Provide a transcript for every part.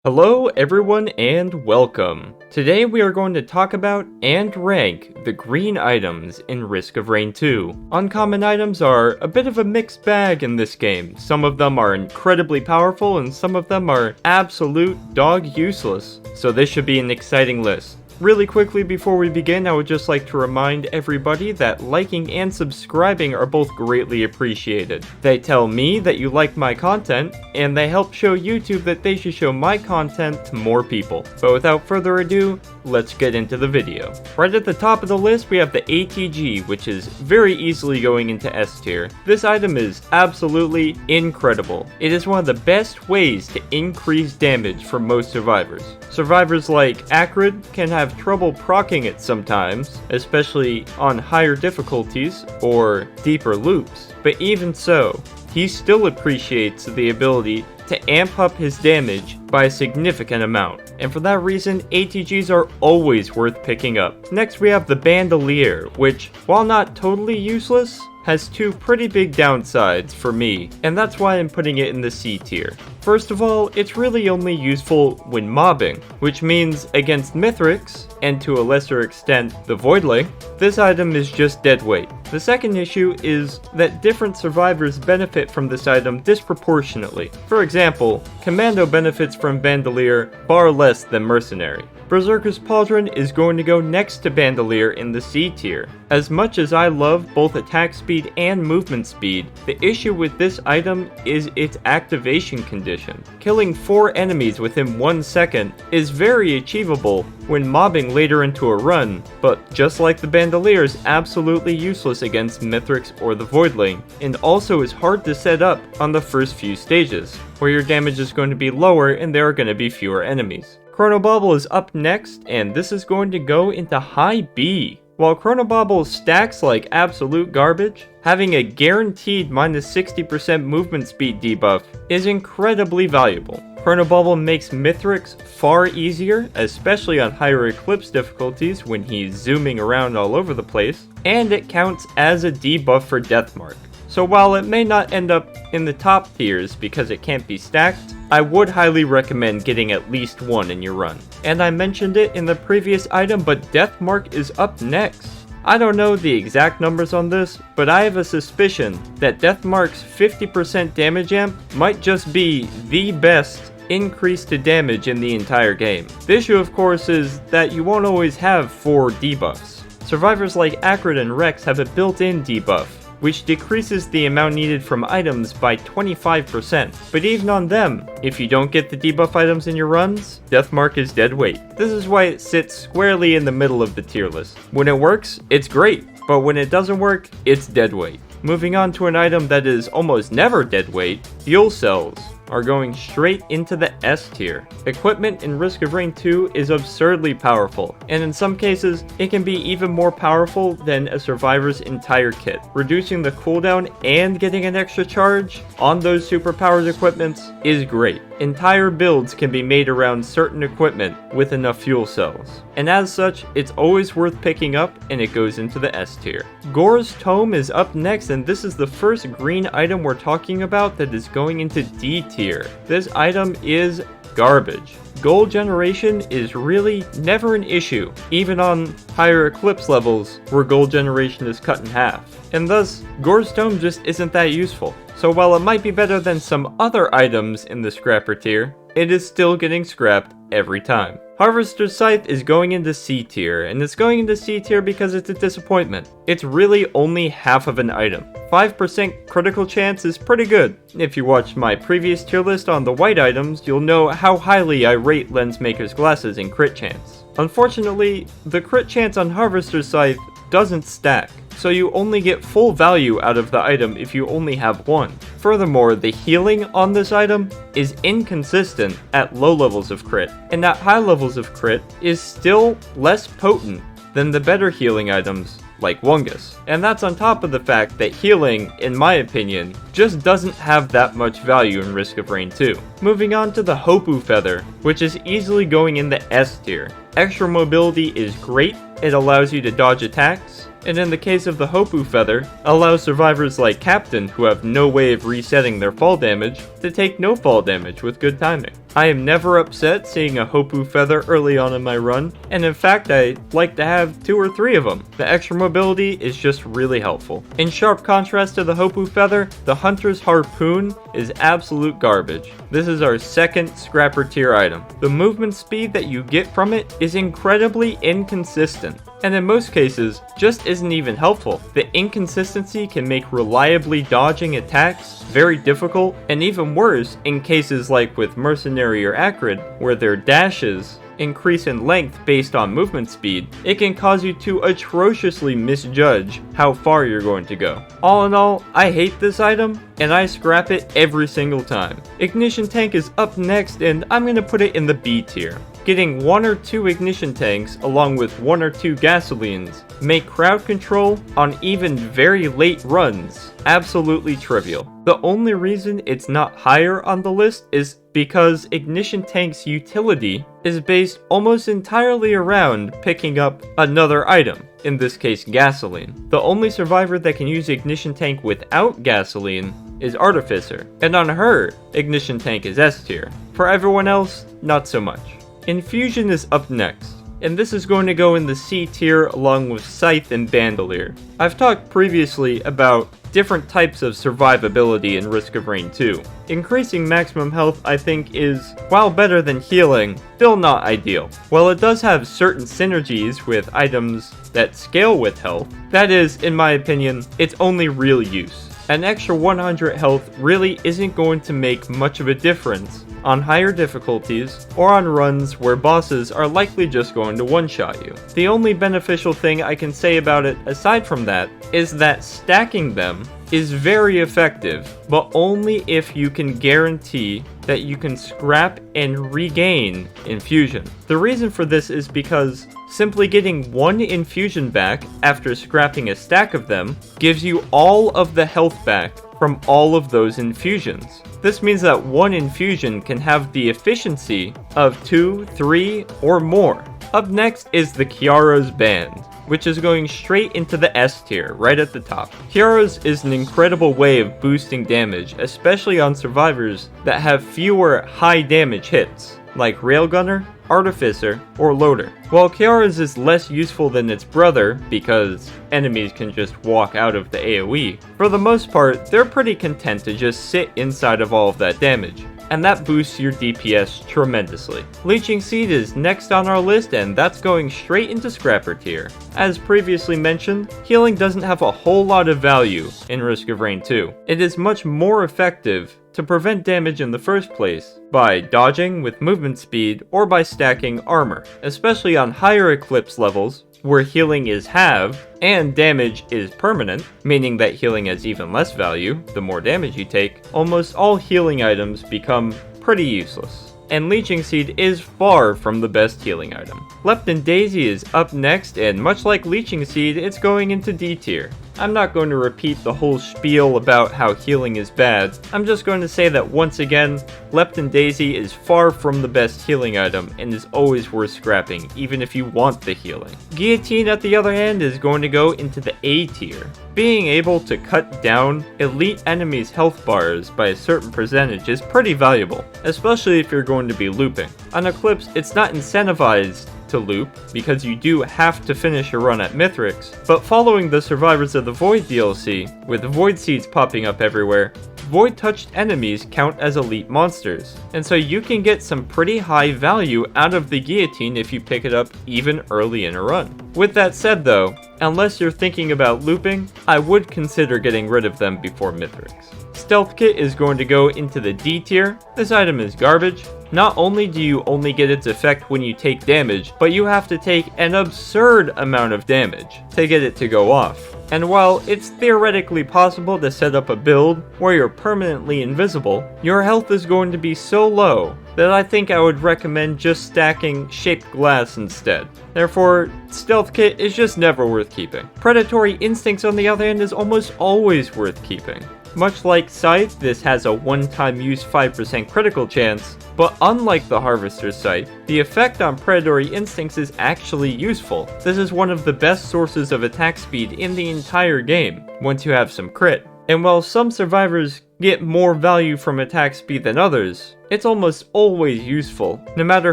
Hello everyone and welcome. Today we are going to talk about and rank the green items in Risk of Rain 2. Uncommon items are a bit of a mixed bag in this game. Some of them are incredibly powerful and some of them are absolute dog useless. So this should be an exciting list. Really quickly before we begin, I would just like to remind everybody that liking and subscribing are both greatly appreciated. They tell me that you like my content, and they help show YouTube that they should show my content to more people. But without further ado, let's get into the video. Right at the top of the list, we have the ATG, which is very easily going into S tier. This item is absolutely incredible. It is one of the best ways to increase damage for most survivors. Survivors like Acrid can have trouble proccing it sometimes, especially on higher difficulties or deeper loops. But even so, he still appreciates the ability to amp up his damage by a significant amount, and for that reason, ATGs are always worth picking up. Next we have the Bandolier, which, while not totally useless, has two pretty big downsides for me, and that's why I'm putting it in the C tier. First of all, it's really only useful when mobbing, which means against Mithrix, and to a lesser extent the Voidling, this item is just dead weight. The second issue is that different survivors benefit from this item disproportionately. For example, Commando benefits from Bandolier far less than Mercenary. Berserker's Pauldron is going to go next to Bandolier in the C tier. As much as I love both attack speed and movement speed, the issue with this item is its activation condition. Killing 4 enemies within 1 second is very achievable when mobbing later into a run, but just like the Bandolier is absolutely useless against Mithrix or the Voidling, and also is hard to set up on the first few stages, where your damage is going to be lower and there are going to be fewer enemies. Chronobauble is up next, and this is going to go into high B. While Chronobauble stacks like absolute garbage, having a guaranteed minus 60% movement speed debuff is incredibly valuable. Chronobauble makes Mithrix far easier, especially on higher Eclipse difficulties when he's zooming around all over the place, and it counts as a debuff for Deathmark. So while it may not end up in the top tiers because it can't be stacked, I would highly recommend getting at least one in your run. And I mentioned it in the previous item, but Deathmark is up next. I don't know the exact numbers on this, but I have a suspicion that Deathmark's 50% damage amp might just be the best increase to damage in the entire game. The issue of course is that you won't always have 4 debuffs. Survivors like Acrid and Rex have a built-in debuff, which decreases the amount needed from items by 25%. But even on them, if you don't get the debuff items in your runs, Deathmark is dead weight. This is why it sits squarely in the middle of the tier list. When it works, it's great, but when it doesn't work, it's dead weight. Moving on to an item that is almost never dead weight, fuel cells are going straight into the S tier. Equipment in Risk of Rain 2 is absurdly powerful, and in some cases, it can be even more powerful than a survivor's entire kit. Reducing the cooldown and getting an extra charge on those superpowered equipments is great. Entire builds can be made around certain equipment with enough fuel cells, and as such, it's always worth picking up and it goes into the S tier. Gore's Tome is up next, and this is the first green item we're talking about that is going into D tier. This item is garbage. Gold generation is really never an issue, even on higher Eclipse levels where gold generation is cut in half, and thus Gore's Tome just isn't that useful. So while it might be better than some other items in the scrapper tier, it is still getting scrapped every time. Harvester's Scythe is going into C tier, and it's going into C tier because it's a disappointment. It's really only half of an item. 5% critical chance is pretty good. If you watched my previous tier list on the white items, you'll know how highly I rate Lensmaker's glasses in crit chance. Unfortunately, the crit chance on Harvester's Scythe doesn't stack, so you only get full value out of the item if you only have one. Furthermore, the healing on this item is inconsistent at low levels of crit, and at high levels of crit is still less potent than the better healing items like Wungus. And that's on top of the fact that healing, in my opinion, just doesn't have that much value in Risk of Rain 2. Moving on to the Hopu Feather, which is easily going in the S tier. Extra mobility is great, it allows you to dodge attacks, and in the case of the Hopoo Feather, allows survivors like Captain, who have no way of resetting their fall damage, to take no fall damage with good timing. I am never upset seeing a Hopoo Feather early on in my run, and in fact I like to have 2 or 3 of them. The extra mobility is just really helpful. In sharp contrast to the Hopoo Feather, the Hunter's Harpoon is absolute garbage. This is our second Scrapper tier item. The movement speed that you get from it is incredibly inconsistent, and in most cases, just isn't even helpful. The inconsistency can make reliably dodging attacks very difficult, and even worse in cases like with Mercenary or Acrid, where their dashes increase in length based on movement speed, it can cause you to atrociously misjudge how far you're going to go. All in all, I hate this item, and I scrap it every single time. Ignition Tank is up next, and I'm going to put it in the B tier. Getting 1 or 2 ignition tanks along with 1 or 2 gasolines make crowd control on even very late runs absolutely trivial. The only reason it's not higher on the list is because Ignition Tank's utility is based almost entirely around picking up another item, in this case gasoline. The only survivor that can use Ignition Tank without gasoline is Artificer, and on her, Ignition Tank is S tier. For everyone else, not so much. Infusion is up next, and this is going to go in the C tier along with Scythe and Bandolier. I've talked previously about different types of survivability in Risk of Rain 2. Increasing maximum health, I think, is, while better than healing, still not ideal. While it does have certain synergies with items that scale with health, that is, in my opinion, its only real use. An extra 100 health really isn't going to make much of a difference on higher difficulties or on runs where bosses are likely just going to one-shot you. The only beneficial thing I can say about it aside from that is that stacking them is very effective, but only if you can guarantee that you can scrap and regain infusion. The reason for this is because simply getting 1 infusion back after scrapping a stack of them gives you all of the health back from all of those infusions. This means that 1 infusion can have the efficiency of 2, 3, or more. Up next is the Kiara's Band, which is going straight into the S tier, right at the top. Kiara's is an incredible way of boosting damage, especially on survivors that have fewer high damage hits, like Railgunner, Artificer, or Loader. While Kiara's is less useful than its brother, because enemies can just walk out of the AoE, for the most part, they're pretty content to just sit inside of all of that damage, and that boosts your DPS tremendously. Leeching Seed is next on our list, and that's going straight into Scrapper tier. As previously mentioned, healing doesn't have a whole lot of value in Risk of Rain 2. It is much more effective to prevent damage in the first place by dodging with movement speed or by stacking armor, especially on higher Eclipse levels where healing is halved and damage is permanent, meaning that healing has even less value the more damage you take. Almost all healing items become pretty useless, and Leeching Seed is far from the best healing item. Lepton Daisy is up next, and much like Leeching Seed, it's going into D tier. I'm not going to repeat the whole spiel about how healing is bad. I'm just going to say that once again, Lepton Daisy is far from the best healing item and is always worth scrapping, even if you want the healing. Guillotine, at the other hand, is going to go into the A tier. Being able to cut down elite enemies' health bars by a certain percentage is pretty valuable, especially if you're going to be looping. On Eclipse, it's not incentivized to loop, because you do have to finish a run at Mithrix, but following the Survivors of the Void DLC, with Void Seeds popping up everywhere, Void-touched enemies count as elite monsters, and so you can get some pretty high value out of the Guillotine if you pick it up even early in a run. With that said though, unless you're thinking about looping, I would consider getting rid of them before Mithrix. Stealth Kit is going to go into the D tier. This item is garbage. Not only do you only get its effect when you take damage, but you have to take an absurd amount of damage to get it to go off. And while it's theoretically possible to set up a build where you're permanently invisible, your health is going to be so low that I think I would recommend just stacking Shaped Glass instead. Therefore, Stealth Kit is just never worth keeping. Predatory Instincts, on the other hand, is almost always worth keeping. Much like Scythe, this has a one-time use 5% critical chance, but unlike the Harvester's Scythe, the effect on predatory instincts is actually useful. This is one of the best sources of attack speed in the entire game, once you have some crit. And while some survivors get more value from attack speed than others, it's almost always useful, no matter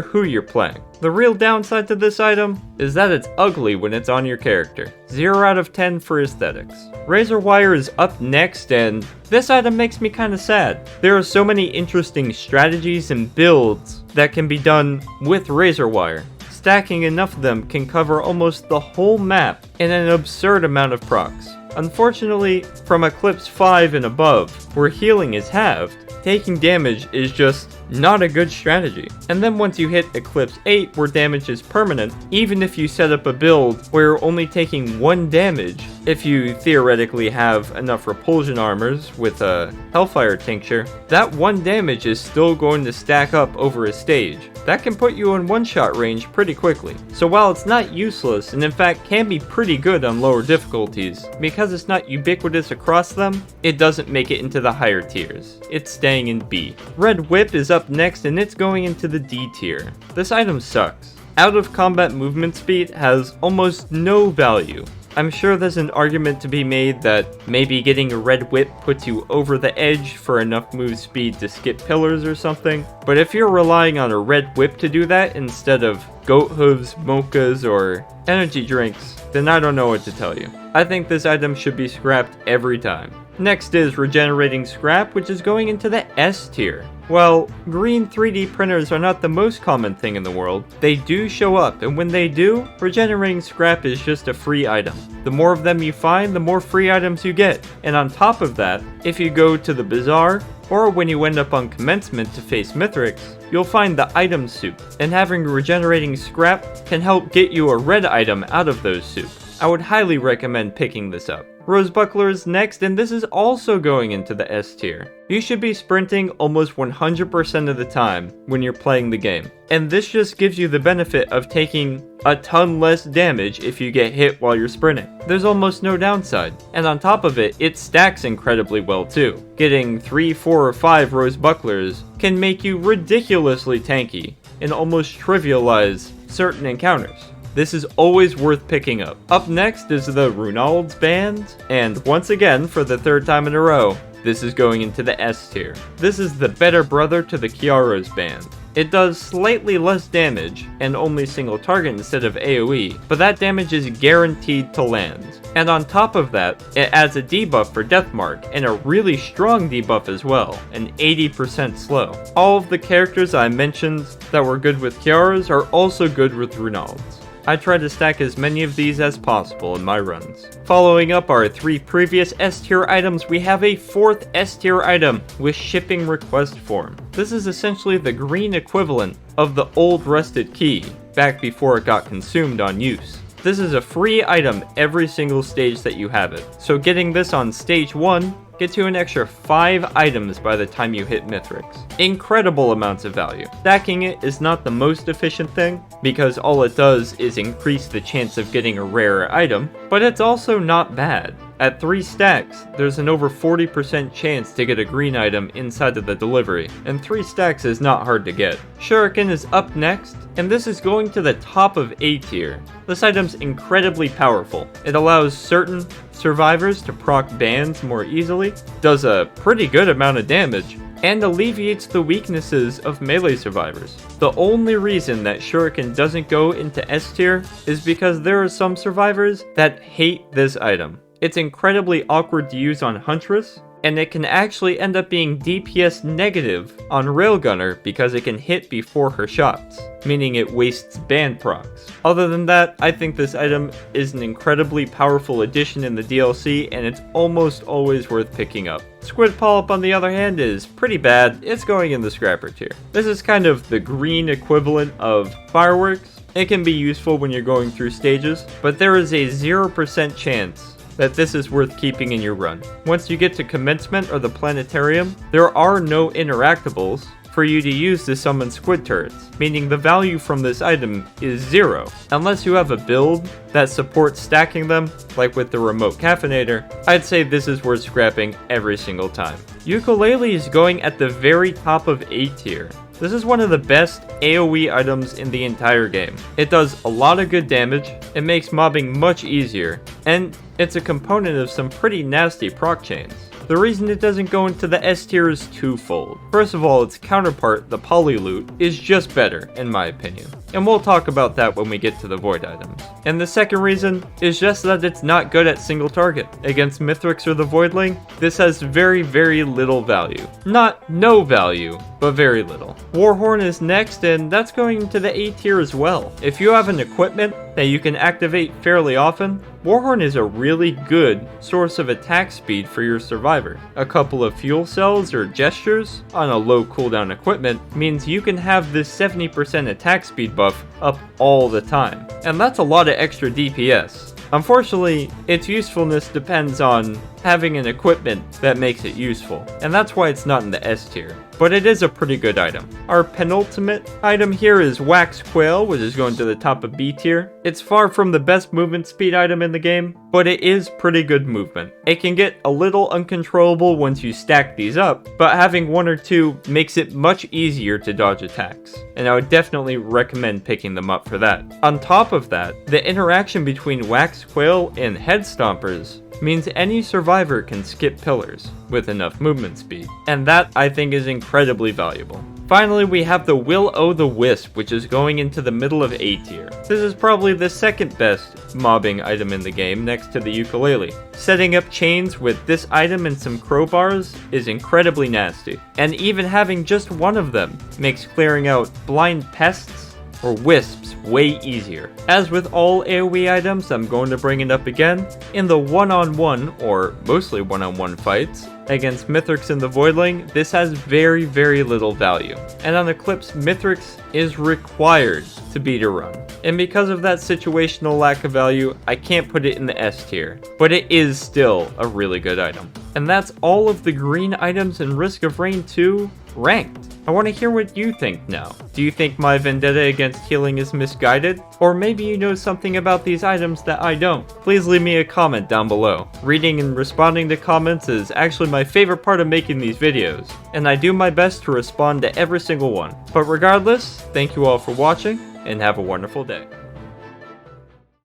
who you're playing. The real downside to this item is that it's ugly when it's on your character. 0 out of 10 for aesthetics. Razor Wire is up next, and this item makes me kinda sad. There are so many interesting strategies and builds that can be done with Razor Wire. Stacking enough of them can cover almost the whole map in an absurd amount of procs. Unfortunately, from Eclipse 5 and above, where healing is halved, taking damage is just not a good strategy. And then once you hit Eclipse 8, where damage is permanent, even if you set up a build where you're only taking 1 damage, if you theoretically have enough repulsion armors with a Hellfire Tincture, that 1 damage is still going to stack up over a stage. That can put you in one-shot range pretty quickly. So while it's not useless, and in fact can be pretty good on lower difficulties, because it's not ubiquitous across them, it doesn't make it into the higher tiers. It's staying in B. Red Whip is up next, and it's going into the D tier. This item sucks. Out of combat movement speed has almost no value. I'm sure there's an argument to be made that maybe getting a Red Whip puts you over the edge for enough move speed to skip pillars or something, but if you're relying on a Red Whip to do that instead of goat hooves, mochas, or energy drinks, then I don't know what to tell you. I think this item should be scrapped every time. Next is Regenerating Scrap, which is going into the S tier. While green 3D printers are not the most common thing in the world, they do show up, and when they do, Regenerating Scrap is just a free item. The more of them you find, the more free items you get. And on top of that, if you go to the Bazaar, or when you end up on Commencement to face Mithrix, you'll find the item soup, and having Regenerating Scrap can help get you a red item out of those soup. I would highly recommend picking this up. Rose Buckler is next, and this is also going into the S tier. You should be sprinting almost 100% of the time when you're playing the game, and this just gives you the benefit of taking a ton less damage if you get hit while you're sprinting. There's almost no downside, and on top of it, it stacks incredibly well too. Getting 3, 4, or 5 Rose Bucklers can make you ridiculously tanky and almost trivialize certain encounters. This is always worth picking up. Up next is the Runald's Band, and once again, for the 3rd time in a row, this is going into the S tier. This is the better brother to the Kiara's Band. It does slightly less damage, and only single target instead of AoE, but that damage is guaranteed to land. And on top of that, it adds a debuff for Deathmark, and a really strong debuff as well, an 80% slow. All of the characters I mentioned that were good with Kiara's are also good with Runald's. I try to stack as many of these as possible in my runs. Following up our 3 previous S tier items, we have a 4th S tier item with shipping request form. This is essentially the green equivalent of the old rusted key, back before it got consumed on use. This is a free item every single stage that you have it, so getting this on stage 1 gets you an extra 5 items by the time you hit Mithrix. Incredible amounts of value. Stacking it is not the most efficient thing, because all it does is increase the chance of getting a rarer item, but it's also not bad. At 3 stacks, there's an over 40% chance to get a green item inside of the delivery, and 3 stacks is not hard to get. Shuriken is up next, and this is going to the top of A tier. This item's incredibly powerful. It allows certain survivors to proc bans more easily, does a pretty good amount of damage, and alleviates the weaknesses of melee survivors. The only reason that Shuriken doesn't go into S tier is because there are some survivors that hate this item. It's incredibly awkward to use on Huntress, and it can actually end up being DPS negative on Railgunner because it can hit before her shots, meaning it wastes band procs. Other than that, I think this item is an incredibly powerful addition in the DLC, and it's almost always worth picking up. Squid Polyp, on the other hand, is pretty bad. It's going in the scrapper tier. This is kind of the green equivalent of Fireworks. It can be useful when you're going through stages, but there is a 0% chance that this is worth keeping in your run. Once you get to Commencement or the Planetarium, there are no interactables for you to use to summon squid turrets, meaning the value from this item is 0, unless you have a build that supports stacking them, like with the remote caffeinator. I'd say this is worth scrapping every single time. Ukulele is going at the very top of A tier. This is one of the best AoE items in the entire game. It does a lot of good damage, it makes mobbing much easier, and it's a component of some pretty nasty proc chains. The reason it doesn't go into the S tier is twofold. First of all, its counterpart, the poly loot, is just better, in my opinion. And we'll talk about that when we get to the void items. And the second reason is just that it's not good at single target. Against Mithrix or the Voidling, this has very, very little value. Not no value, but very little. Warhorn is next, and that's going into the A tier as well. If you have an equipment that you can activate fairly often, Warhorn is a really good source of attack speed for your survivor. A couple of fuel cells or gestures on a low cooldown equipment means you can have this 70% attack speed buff up all the time. And that's a lot of extra DPS. Unfortunately, its usefulness depends on having an equipment that makes it useful, and that's why it's not in the S tier. But it is a pretty good item. Our penultimate item here is Wax Quail, which is going to the top of B tier. It's far from the best movement speed item in the game, but it is pretty good movement. It can get a little uncontrollable once you stack these up, but having one or two makes it much easier to dodge attacks, and I would definitely recommend picking them up for that. On top of that, the interaction between Wax Quail and Head Stompers means any survivor can skip pillars with enough movement speed, and that I think is incredibly valuable. Finally, we have the Will-O-the-Wisp, which is going into the middle of A tier. This is probably the second best mobbing item in the game next to the ukulele. Setting up chains with this item and some crowbars is incredibly nasty, and even having just one of them makes clearing out blind pests or wisps way easier. As with all AoE items, I'm going to bring it up again. In the one-on-one, or mostly one-on-one fights, against Mithrix and the Voidling, this has very, very little value. And on Eclipse, Mithrix is required to beat a run. And because of that situational lack of value, I can't put it in the S tier. But it is still a really good item. And that's all of the green items in Risk of Rain 2 ranked. I want to hear what you think now. Do you think my vendetta against healing is misguided? Or maybe you know something about these items that I don't? Please leave me a comment down below. Reading and responding to comments is actually my favorite part of making these videos, and I do my best to respond to every single one. But regardless, thank you all for watching, and have a wonderful day.